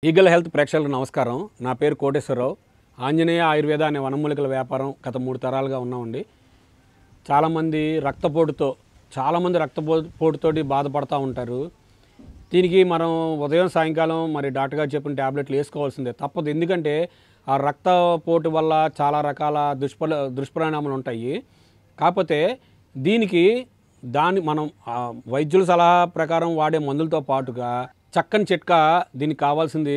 Eagle health ప్రేక్షకులకు నమస్కారం. నా పేరు కోటేశ్వరరావు. ఆంజనేయ ఆయుర్వేద అనే వనమూలికల వ్యాపారం గత 3 తరాలుగా ఉన్నామండి. చాలామంది రక్తపోటుతోటి బాధపడుతూ ఉంటారు. దీనికి మనం ఉదయం సాయంకాలం మరి డాక్టర్ గారు చెప్పిన ట్యాబ్లెట్లు వేసుకోవాల్సిందే తప్పదు. ఎందుకంటే ఆ రక్తపోటు వల్ల చాలా రకాల దుష్పరిణామాలు ఉంటాయి. కాకపోతే దీనికి మనం వైద్యుల సలహా ప్రకారం వాడే మందులతో పాటుగా చక్కని చిట్కా దీనికి కావాల్సింది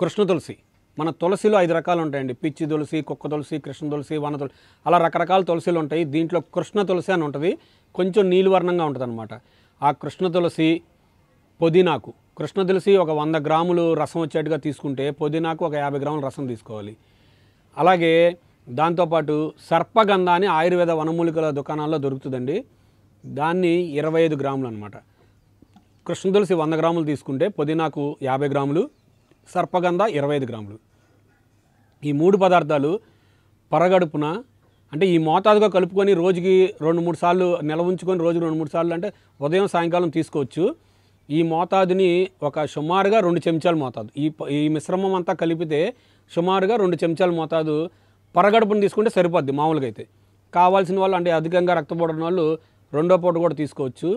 కృష్ణ తులసి. మన తులసిలో 5 రకాలు ఉంటాయండి. పిచ్చి తులసి, కుక్క తులసి, కృష్ణ తులసి, వన తులసి, అలా రకరకాల తులసిలు ఉంటాయి. దీంట్లో కృష్ణ తులసి అని ఉంటుంది, కొంచెం నీలివర్ణంగా ఉంటుంది అనమాట. ఆ కృష్ణ తులసి, పుదీనాకు. కృష్ణ తులసి ఒక 100 గ్రాములు రసం వచ్చేట్టుగా తీసుకుంటే పుదీనాకు ఒక 50 గ్రాముల రసం తీసుకోవాలి. అలాగే దాంతోపాటు సర్పగంధ అని ఆయుర్వేద వనమూలికల దుకాణాల్లో దొరుకుతుందండి. దాన్ని 25 గ్రాములు అనమాట. కృష్ణ తులసి 100 గ్రాములు తీసుకుంటే పుదీనాకు 50 గ్రాములు, సర్పగంధ 25 గ్రాములు. ఈ 3 పదార్థాలు పరగడుపున అంటే ఈ మోతాదుగా కలుపుకొని రోజుకి 2-3 సార్లు నిల్వ ఉంచుకొని రోజుకి 2-3 సార్లు అంటే ఉదయం సాయంకాలం తీసుకోవచ్చు. ఈ మోతాదుని ఒక సుమారుగా 2 చెంచాల మోతాదు ఈ మిశ్రమం అంతా కలిపితే సుమారుగా 2 చెంచాల మోతాదు పరగడుపుని తీసుకుంటే సరిపోద్ది. మామూలుగా అయితే కావాల్సిన వాళ్ళు అంటే అధికంగా రక్తపోటు ఉన్న వాళ్ళు 2వ పూట కూడా తీసుకోవచ్చు.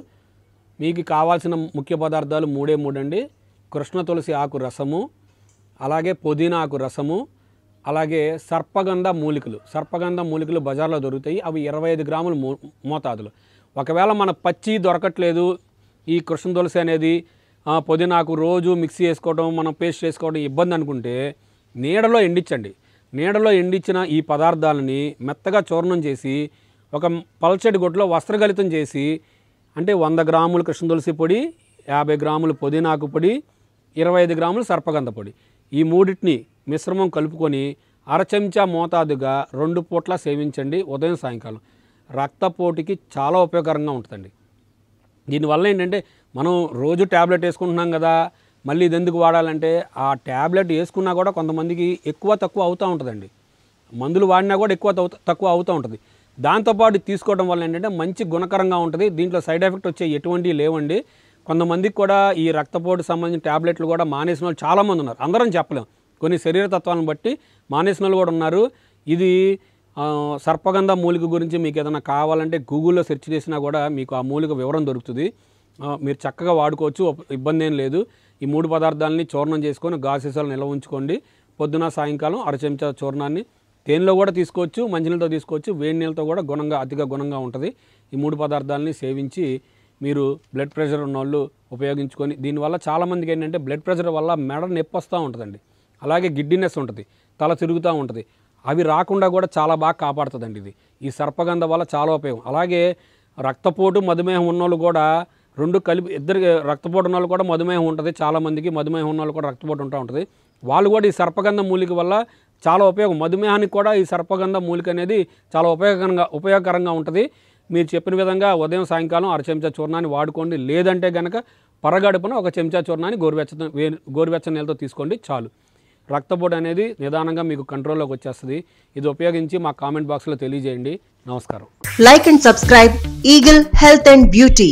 మీకు కావాల్సిన ముఖ్య పదార్థాలు 3 అండి. కృష్ణ తులసి ఆకు రసము, అలాగే పుదీనా ఆకు రసము, అలాగే సర్పగంధ మూలికలు బజార్లో దొరుకుతాయి. అవి 25 గ్రాములు మోతాదులు. ఒకవేళ మన పచ్చి దొరకట్లేదు, ఈ కృష్ణ తులసి అనేది పుదీనాకు రోజు మిక్సీ చేసుకోవడం, మనం పేస్ట్ చేసుకోవడం ఇబ్బంది అనుకుంటే నీడలో ఎండించండి. నీడలో ఎండించిన ఈ పదార్థాలని మెత్తగా చూర్ణం చేసి ఒక పల్చటి గుడ్డలో వస్త్రగలితం చేసి అంటే 100 గ్రాములు కృష్ణ తులసి పొడి, 50 గ్రాములు పుదీనాకు పొడి, 25 గ్రాములు సర్పగంధ పొడి, ఈ మూడింటిని మిశ్రమం కలుపుకొని 1/2 చెంచా మోతాదుగా 2 పూట్ల సేవించండి ఉదయం సాయంకాలం. రక్తపోటుకి చాలా ఉపయోగకరంగా ఉంటుందండి. దీనివల్ల ఏంటంటే మనం రోజు ట్యాబ్లెట్ వేసుకుంటున్నాం కదా, మళ్ళీ ఇది ఎందుకు వాడాలంటే ఆ ట్యాబ్లెట్ వేసుకున్నా కూడా కొంతమందికి తక్కువ అవుతూ ఉంటుందండి. మందులు వాడినా కూడా తక్కువ అవుతూ ఉంటుంది. దాంతోపాటు తీసుకోవడం వల్ల ఏంటంటే మంచి గుణకరంగా ఉంటుంది. దీంట్లో సైడ్ ఎఫెక్ట్ వచ్చే ఎటువంటివి లేవండి. కొంతమందికి కూడా ఈ రక్తపోటు సంబంధించిన ట్యాబ్లెట్లు కూడా మానేసిన వాళ్ళు చాలామంది ఉన్నారు. అందరం చెప్పలేం, కొన్ని శరీర తత్వాలను బట్టి మానేసిన వాళ్ళు కూడా ఉన్నారు. ఇది సర్పగంధ మూలిక గురించి మీకు ఏదైనా కావాలంటే గూగుల్లో సెర్చ్ చేసినా కూడా మీకు ఆ మూలిక వివరం దొరుకుతుంది. మీరు చక్కగా వాడుకోవచ్చు, ఇబ్బంది ఏం లేదు. ఈ 3 పదార్థాలని చూర్ణం చేసుకొని గాసీసాలు నిల్వ ఉంచుకోండి. పొద్దున సాయంకాలం 1/2 చెంచా చూర్ణాన్ని తేనెలో కూడా తీసుకోవచ్చు, మంచినీళ్ళతో తీసుకోవచ్చు, వేడి నీళ్ళతో కూడా అతిగా గుణంగా ఉంటుంది. ఈ 3 పదార్థాలని సేవించి మీరు బ్లడ్ ప్రెషర్ ఉన్నవాళ్ళు ఉపయోగించుకొని, దీనివల్ల చాలామందికి ఏంటంటే బ్లడ్ ప్రెషర్ వల్ల మెడ నొప్పి వస్తూ ఉంటుందండి. అలాగే గిడ్డినెస్ ఉంటుంది, తల తిరుగుతూ ఉంటుంది. అవి రాకుండా కూడా చాలా బాగా కాపాడుతుందండి ఇది. ఈ సర్పగంధ వల్ల చాలా ఉపయోగం. అలాగే రక్తపోటు మధుమేహం ఉన్నోళ్ళు కూడా 2 కలిపి, ఇద్దరికి రక్తపోటు ఉన్నోళ్ళు కూడా మధుమేహం ఉంటుంది. చాలామందికి మధుమేహం ఉన్నోళ్ళు కూడా రక్తపోటు ఉంటుంది. వాళ్ళు కూడా ఈ సర్పగంధ మూలిక వల్ల చాలా ఉపయోగం. మధుమేహానికి కూడా ఈ సర్పగంధ మూలిక అనేది చాలా ఉపయోగకరంగా ఉంటుంది. మీరు చెప్పిన విధంగా ఉదయం సాయంకాలం 1/2 చెంచా చూర్ణాన్ని వాడుకోండి. లేదంటే కనుక పరగడుపున 1 చెంచా చూర్ణాన్ని గోరువెచ్చని నీళ్ళతో తీసుకోండి చాలు. రక్తపోటు అనేది నిదానంగా మీకు కంట్రోల్లోకి వచ్చేస్తుంది. ఇది ఉపయోగించి మా కామెంట్ బాక్స్లో తెలియజేయండి. నమస్కారం. Like and subscribe Eagle Health and Beauty.